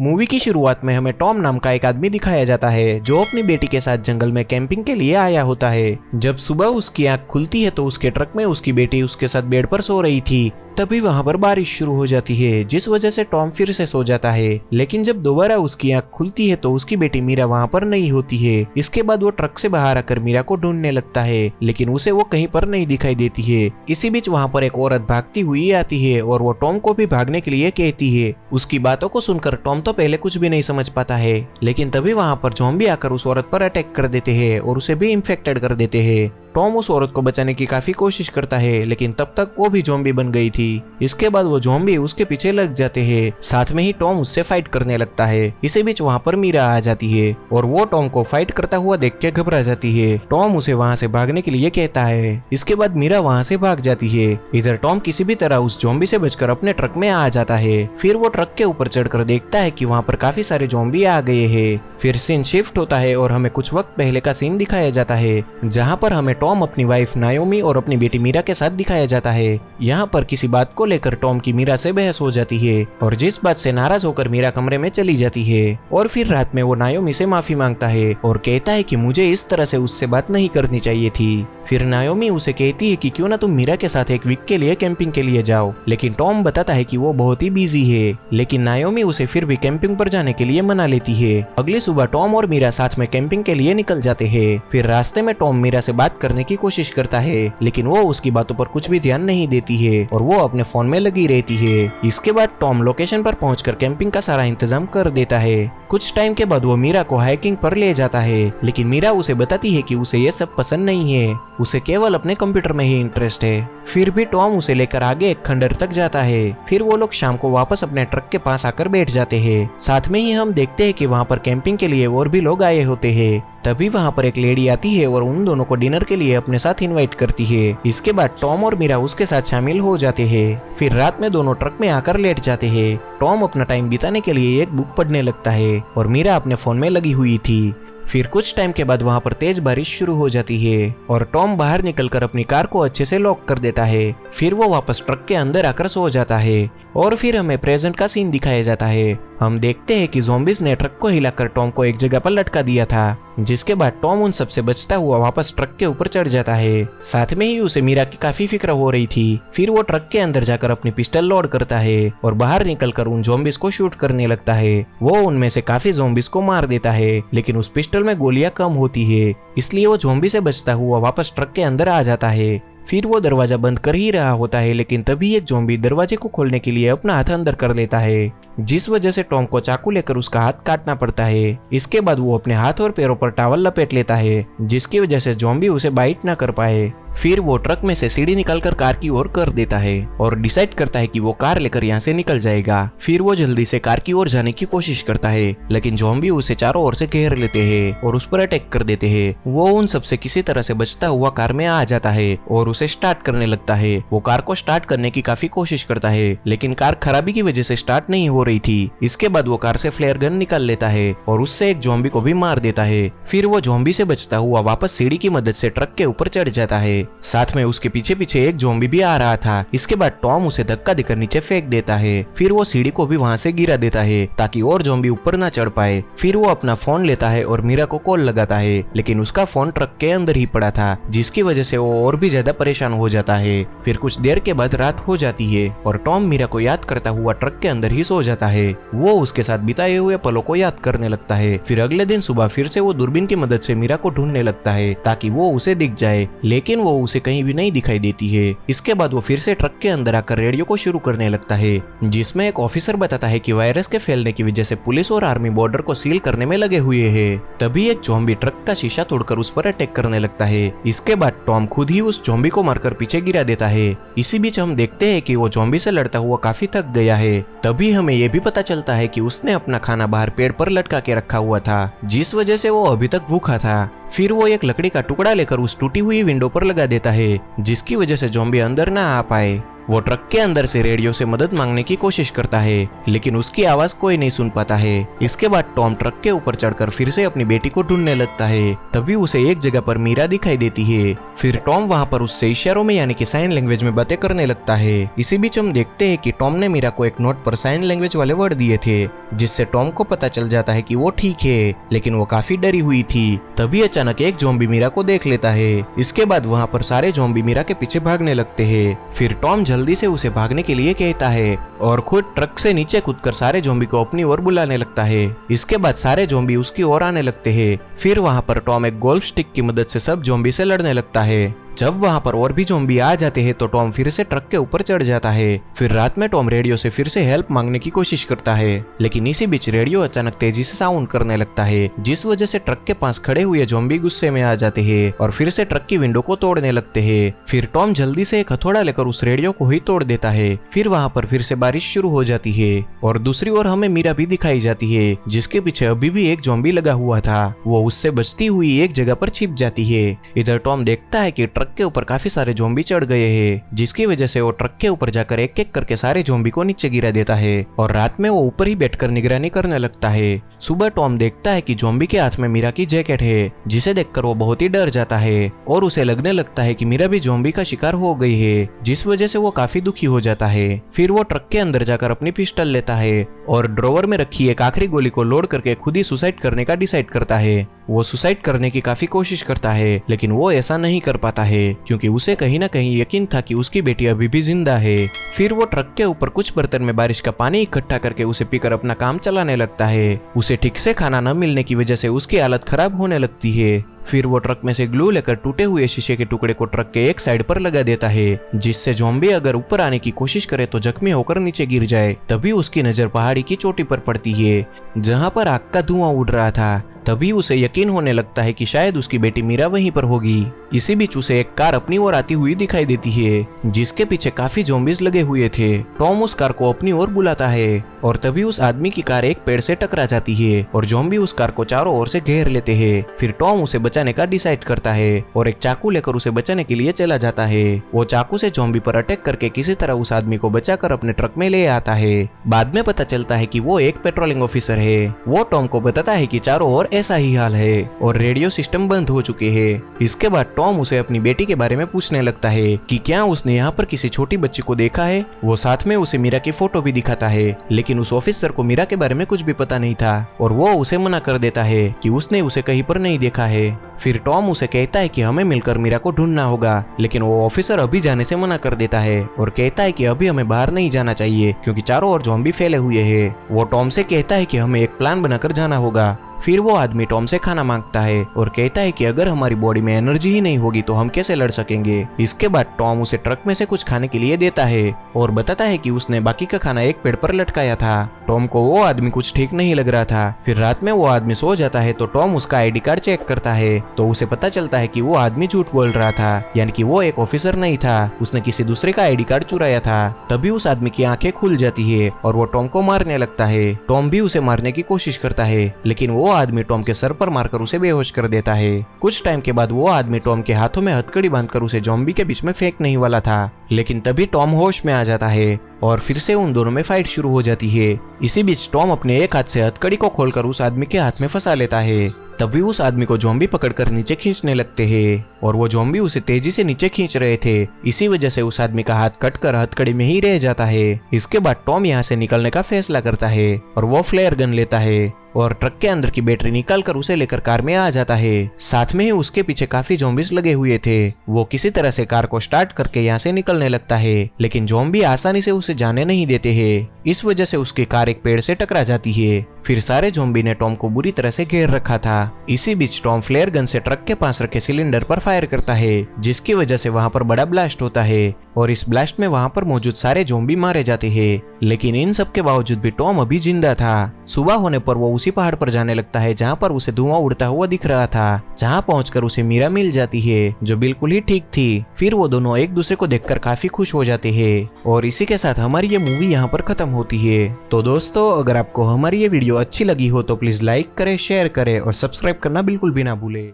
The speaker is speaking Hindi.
मूवी की शुरुआत में हमें टॉम नाम का एक आदमी दिखाया जाता है जो अपनी बेटी के साथ जंगल में कैंपिंग के लिए आया होता है। जब सुबह उसकी आंख खुलती है तो उसके ट्रक में उसकी बेटी उसके साथ बेड पर सो रही थी। तभी वहां पर बारिश शुरू हो जाती है जिस वजह से टॉम फिर से सो जाता है। लेकिन जब दोबारा उसकी आंख खुलती है तो उसकी बेटी मीरा वहां पर नहीं होती है। इसके बाद वो ट्रक से बाहर आकर मीरा को ढूंढने लगता है लेकिन उसे वो कहीं पर नहीं दिखाई देती है। इसी बीच वहां पर एक औरत भागती हुई आती है और वो टॉम को भी भागने के लिए कहती है। उसकी बातों को सुनकर टॉम तो पहले कुछ भी नहीं समझ पाता है, लेकिन तभी वहां पर ज़ॉम्बी आकर उस औरत पर अटैक कर देते हैं और उसे भी इन्फेक्टेड कर देते हैं। टॉम उस औरत को बचाने की काफी कोशिश करता है लेकिन तब तक वो भी ज़ॉम्बी बन गई थी। इसके बाद वो ज़ॉम्बी उसके पीछे लग जाते हैं। साथ में ही टॉम उससे फाइट करने लगता है। इसी बीच वहां पर मीरा आ जाती है और वो टॉम को फाइट करता हुआ देख के घबरा जाती है। टॉम उसे वहां से भागने के लिए कहता है। इसके बाद मीरा वहां से भाग जाती है। इधर टॉम किसी भी तरह उस ज़ॉम्बी से बचकर अपने ट्रक में आ जाता है। फिर वो ट्रक के ऊपर चढ़कर देखता है कि वहां पर काफी सारे ज़ॉम्बी आ गए हैं। फिर सीन शिफ्ट होता है और हमें कुछ वक्त पहले का सीन दिखाया जाता है जहाँ पर हमें टॉम अपनी वाइफ नायोमी और अपनी बेटी मीरा के साथ दिखाया जाता है। यहाँ पर किसी बात को लेकर टॉम की मीरा से बहस हो जाती है और जिस बात से नाराज होकर मीरा कमरे में चली जाती है। और फिर रात में वो नायोमी से माफी मांगता है और कहता है कि मुझे इस तरह से उससे बात नहीं करनी चाहिए थी। फिर नायोमी उसे कहती है कि क्यों ना तुम मीरा के साथ एक वीक के लिए कैंपिंग के लिए जाओ, लेकिन टॉम बताता है कि वो बहुत ही बिजी है। लेकिन नायोमी उसे फिर भी कैंपिंग पर जाने के लिए मना लेती है। अगली सुबह टॉम और मीरा साथ में कैंपिंग के लिए निकल जाते हैं। फिर रास्ते में टॉम मीरा से बात करने की कोशिश करता है लेकिन वो उसकी बातों पर कुछ भी ध्यान नहीं देती है और वो अपने फोन में लगी रहती है। इसके बाद टॉम लोकेशन पर पहुंचकर कैंपिंग का सारा इंतजाम कर देता है। कुछ टाइम के बाद वो मीरा को हाइकिंग पर ले जाता है लेकिन मीरा उसे बताती है कि उसे ये सब पसंद नहीं है, उसे केवल अपने कंप्यूटर में ही इंटरेस्ट है। फिर भी टॉम उसे लेकर आगे एक खंडर तक जाता है। फिर वो लोग शाम को वापस अपने ट्रक के पास आकर बैठ जाते हैं। साथ में ही हम देखते हैं कि वहाँ पर कैंपिंग के लिए और भी लोग आए होते हैं। तभी वहाँ पर एक लेडी आती है और उन दोनों को डिनर के लिए अपने साथ इनवाइट करती है। इसके बाद टॉम और मीरा उसके साथ शामिल हो जाते हैं। फिर रात में दोनों ट्रक में आकर लेट जाते हैं। टॉम अपना टाइम बिताने के लिए एक बुक पढ़ने लगता है और मीरा अपने फोन में लगी हुई थी। फिर कुछ टाइम के बाद वहां पर तेज बारिश शुरू हो जाती है और टॉम बाहर निकलकर अपनी कार को अच्छे से लॉक कर देता है। फिर वो वापस ट्रक के अंदर आकर सो जाता है और फिर हमें प्रेजेंट का सीन दिखाया जाता है। हम देखते हैं कि ज़ॉम्बीज ने ट्रक को हिलाकर टॉम को एक जगह पर लटका दिया था, जिसके बाद टॉम उन सब से बचता हुआ वापस ट्रक के ऊपर चढ़ जाता है। साथ में ही उसे मीरा की काफी फिक्र हो रही थी। फिर वो ट्रक के अंदर जाकर अपनी पिस्टल लोड करता है और बाहर निकलकर उन ज़ॉम्बीज को शूट करने लगता है। वो उनमें से काफी ज़ॉम्बीज को मार देता है लेकिन उस पिस्टल में गोलियां कम होती है, इसलिए वो ज़ॉम्बी से बचता हुआ वापस ट्रक के अंदर आ जाता है। फिर वो दरवाजा बंद कर ही रहा होता है लेकिन तभी एक ज़ॉम्बी दरवाजे को खोलने के लिए अपना हाथ अंदर कर लेता है, जिस वजह से टॉम को चाकू लेकर उसका हाथ काटना पड़ता है। इसके बाद वो अपने हाथ और पैरों पर टॉवल लपेट लेता है जिसकी वजह से ज़ॉम्बी उसे बाइट ना कर पाए। फिर वो ट्रक में से सीढ़ी निकालकर कार की ओर कर देता है और डिसाइड करता है कि वो कार लेकर यहाँ से निकल जाएगा। फिर वो जल्दी से कार की ओर जाने की कोशिश करता है लेकिन ज़ॉम्बी उसे चारों ओर से घेर लेते हैं और उस पर अटैक कर देते हैं। वो उन सब से किसी तरह से बचता हुआ कार में आ जाता है और उसे स्टार्ट करने लगता है। वो कार को स्टार्ट करने की काफी कोशिश करता है लेकिन कार खराबी की वजह से स्टार्ट नहीं हो रही थी। इसके बाद वो कार से फ्लेयर गन निकाल लेता है और उससे एक ज़ॉम्बी को भी मार देता है। फिर वो ज़ॉम्बी से बचता हुआ वापस सीढ़ी की मदद से ट्रक के ऊपर चढ़ जाता है। साथ में उसके पीछे पीछे एक ज़ॉम्बी भी आ रहा था। इसके बाद टॉम उसे धक्का देकर नीचे फेंक देता है। फिर वो सीढ़ी को भी वहां से गिरा देता है ताकि और ज़ॉम्बी ऊपर ना चढ़ पाए। फिर वो अपना फोन लेता है और मीरा को कॉल लगाता है लेकिन उसका फोन ट्रक के अंदर ही पड़ा था, जिसकी वजह से वो और भी ज्यादा परेशान हो जाता है। फिर कुछ देर के बाद रात हो जाती है और टॉम मीरा को याद करता हुआ ट्रक के अंदर ही सो जाता है। वो उसके साथ बिताए हुए पलों को याद करने लगता है। फिर अगले दिन सुबह फिर से वो दूरबीन की मदद से मीरा को ढूंढने लगता है ताकि वो उसे दिख जाए, लेकिन वो उसे कहीं भी नहीं दिखाई देती है। इसके बाद वो फिर से ट्रक के अंदर आकर रेडियो को शुरू करने लगता है जिसमें एक ऑफिसर बताता है कि वायरस के फैलने की वजह से पुलिस और आर्मी बॉर्डर को सील करने में लगे हुए हैं। तभी एक ज़ॉम्बी ट्रक का शीशा तोड़कर उस पर अटैक करने लगता है। इसके बाद टॉम खुद ही उस ज़ॉम्बी को मारकर पीछे गिरा देता है। इसी बीच हम देखते हैं कि वो ज़ॉम्बी से लड़ता हुआ काफी थक गया है। तभी हमें यह भी पता चलता है कि उसने अपना खाना बाहर पेड़ पर लटका के रखा हुआ था, जिस वजह से वो अभी तक भूखा था। फिर वो एक लकड़ी का टुकड़ा लेकर उस टूटी हुई विंडो पर लगा देता है जिसकी वजह से ज़ॉम्बी अंदर ना आ पाए। वो ट्रक के अंदर से रेडियो से मदद मांगने की कोशिश करता है, लेकिन उसकी आवाज कोई नहीं सुन पाता है। इसके बाद टॉम ट्रक के ऊपर चढ़कर फिर से अपनी बेटी को ढूंढने लगता है। तभी उसे एक जगह पर मीरा दिखाई देती है। फिर टॉम वहाँ पर उससे इशारों में यानी कि साइन लैंग्वेज में बातें करने लगता है। इसी बीच हम देखते हैं कि टॉम ने मीरा को एक नोट पर साइन लैंग्वेज वाले वर्ड दिए थे, जिससे टॉम को पता चल जाता है कि वो ठीक है, लेकिन वो काफी डरी हुई थी। तभी अचानक एक ज़ॉम्बी मीरा को देख लेता है। इसके बाद वहाँ पर सारे ज़ॉम्बी मीरा के पीछे भागने लगते हैं। फिर टॉम जल्दी से उसे भागने के लिए कहता है और खुद ट्रक से नीचे कूदकर सारे ज़ॉम्बी को अपनी ओर बुलाने लगता है। इसके बाद सारे ज़ॉम्बी उसकी ओर आने लगते हैं। फिर वहाँ पर टॉम एक गोल्फ स्टिक की मदद से सब ज़ॉम्बी से लड़ने लगता है। जब वहाँ पर और भी ज़ॉम्बी आ जाते हैं तो टॉम फिर से ट्रक के ऊपर चढ़ जाता है। फिर रात में टॉम रेडियो से फिर से हेल्प मांगने की कोशिश करता है, लेकिन इसी बीच रेडियो अचानक तेजी से साउंड करने लगता है, जिस वजह से ट्रक के पास खड़े हुए ज़ॉम्बी गुस्से में आ जाते हैं और फिर से ट्रक की विंडो को तोड़ने लगते हैं। फिर टॉम जल्दी से एक हथौड़ा लेकर उस रेडियो को ही तोड़ देता है। फिर वहाँ पर फिर से बारिश शुरू हो जाती है और दूसरी ओर हमें मीरा भी दिखाई जाती है, जिसके पीछे अभी भी एक ज़ॉम्बी लगा हुआ था। वो उससे बचती हुई एक जगह पर छिप जाती है। इधर टॉम देखता है कि ट्रक के ऊपर काफी सारे ज़ॉम्बी चढ़ गए हैं, जिसकी वजह से वो ट्रक के ऊपर जाकर एक एक करके सारे ज़ॉम्बी को नीचे गिरा देता है और रात में वो ऊपर ही बैठकर निगरानी करने लगता है। सुबह टॉम देखता है कि ज़ॉम्बी के हाथ में मीरा की जैकेट है, जिसे देखकर वो बहुत ही डर जाता है और उसे लगने लगता है कि मीरा भी ज़ॉम्बी का शिकार हो गई है, जिस वजह से वो काफी दुखी हो जाता है। फिर वो ट्रक के अंदर जाकर अपनी पिस्टल लेता है और ड्रॉवर में रखी एक आखिरी गोली को लोड करके खुद ही सुसाइड करने का डिसाइड करता है। वो सुसाइड करने की काफी कोशिश करता है, लेकिन वो ऐसा नहीं कर पाता है, क्योंकि उसे कहीं ना कहीं यकीन था कि उसकी बेटी अभी भी जिंदा है। फिर वो ट्रक के ऊपर कुछ बर्तन में बारिश का पानी इकट्ठा करके उसे पीकर अपना काम चलाने लगता है। उसे ठीक से खाना न मिलने की वजह से उसकी हालत खराब होने लगती है। फिर वो ट्रक में से ग्लू लेकर टूटे हुए शीशे के टुकड़े को ट्रक के एक साइड पर लगा देता है, जिससे ज़ॉम्बी अगर ऊपर आने की कोशिश करे तो जख्मी होकर नीचे गिर जाए। तभी उसकी नजर पहाड़ी की चोटी पर पड़ती है, जहां पर आग का धुआं उड़ रहा था। तभी उसे यकीन होने लगता है कि शायद उसकी बेटी मीरा वहीं पर होगी। इसी बीच उसे एक कार अपनी ओर आती हुई दिखाई देती है, जिसके पीछे काफी ज़ॉम्बीज लगे हुए थे। टॉम उस कार को अपनी ओर बुलाता है और तभी उस आदमी की कार एक पेड़ से टकरा जाती है और ज़ॉम्बी उस कार को चारों ओर से घेर लेते हैं। फिर टॉम उसे बचाने का डिसाइड करता है और एक चाकू लेकर उसे बचाने के लिए चला जाता है। वो चाकू से ज़ॉम्बी पर अटैक करके किसी तरह उस आदमी को बचाकर अपने ट्रक में ले आता है। बाद में पता चलता है कि वो एक पेट्रोलिंग ऑफिसर है। वो टॉम को बताता है कि चारों ओर ऐसा ही हाल है और रेडियो सिस्टम बंद हो चुके हैं। इसके बाद टॉम उसे अपनी बेटी के बारे में पूछने लगता है कि क्या उसने यहाँ पर किसी छोटी बच्ची को देखा है। वो साथ में उसे मीरा की फोटो भी दिखाता है, लेकिन उस ऑफिसर को मीरा के बारे में कुछ भी पता नहीं था और वो उसे मना कर देता है कि उसने उसे कहीं पर नहीं देखा है। फिर टॉम उसे कहता है कि हमें मिलकर मीरा को ढूंढना होगा, लेकिन वो ऑफिसर अभी जाने से मना कर देता है और कहता है कि अभी हमें बाहर नहीं जाना चाहिए, क्योंकि चारों ओर ज़ॉम्बी फैले हुए हैं। वो टॉम से कहता है कि हमें एक प्लान बनाकर जाना होगा। फिर वो आदमी टॉम से खाना मांगता है और कहता है कि अगर हमारी बॉडी में एनर्जी ही नहीं होगी तो हम कैसे लड़ सकेंगे। इसके बाद टॉम उसे ट्रक में से कुछ खाने के लिए देता है और बताता है कि उसने बाकी का खाना एक पेड़ पर लटकाया था। टॉम को वो आदमी कुछ ठीक नहीं लग रहा था। फिर रात में वो आदमी सो जाता है तो टॉम उसका आईडी कार्ड चेक करता है तो उसे पता चलता है कि वो आदमी झूठ बोल रहा था, यानी कि वो एक ऑफिसर नहीं था, उसने किसी दूसरे का आईडी कार्ड चुराया था। तभी उस आदमी की आंखें खुल जाती है और वो टॉम को मारने लगता है। टॉम भी उसे मारने की कोशिश करता है, लेकिन वो आदमी टॉम के सर पर मारकर उसे बेहोश कर देता है। कुछ टाइम के बाद वो आदमी टॉम के हाथों में हथकड़ी बांधकर उसे ज़ॉम्बी के बीच में फेंकने ही वाला था, लेकिन तभी टॉम होश में आ जाता है और फिर से उन दोनों में फाइट शुरू हो जाती है। इसी बीच टॉम अपने एक हाथ से हथकड़ी को खोलकर उस आदमी के हाथ में फंसा लेता है। तभी उस आदमी को ज़ॉम्बी पकड़कर नीचे खींचने लगते हैं और वो ज़ॉम्बी उसे तेजी से नीचे खींच रहे थे। इसी वजह से उस आदमी का हाथ कटकर हथकड़ी में ही रह जाता है। इसके बाद टॉम यहाँ से निकलने का फैसला करता है और वो फ्लेयर गन लेता है और ट्रक के अंदर की बैटरी निकालकर उसे लेकर कार में आ जाता है। साथ में ही उसके पीछे काफी ज़ॉम्बीज लगे हुए थे। वो किसी तरह से कार को स्टार्ट करके यहाँ से निकलने लगता है, लेकिन ज़ॉम्बी आसानी से उसे जाने नहीं देते हैं। इस वजह से उसकी कार एक पेड़ से टकरा जाती है। फिर सारे ज़ॉम्बी ने टॉम को बुरी तरह से घेर रखा था। इसी बीच टॉम फ्लेयर गन से ट्रक के पास रखे सिलेंडर पर फायर करता है, जिसकी वजह से वहां पर बड़ा ब्लास्ट होता है और इस ब्लास्ट में वहां पर मौजूद सारे ज़ॉम्बी मारे जाते हैं। लेकिन इन सब के बावजूद भी टॉम अभी जिंदा था। सुबह होने पर वो उसी पहाड़ पर जाने लगता है जहाँ पर उसे धुआं उड़ता हुआ दिख रहा था, जहाँ पहुंचकर उसे मीरा मिल जाती है जो बिल्कुल ही ठीक थी। फिर वो दोनों एक दूसरे को देखकर काफी खुश हो जाते हैं और इसी के साथ हमारी ये मूवी यहाँ पर खत्म होती है। तो दोस्तों, अगर आपको हमारी ये वीडियो अच्छी लगी हो तो प्लीज लाइक करें, शेयर करें और सब्सक्राइब करना बिल्कुल भी ना भूले।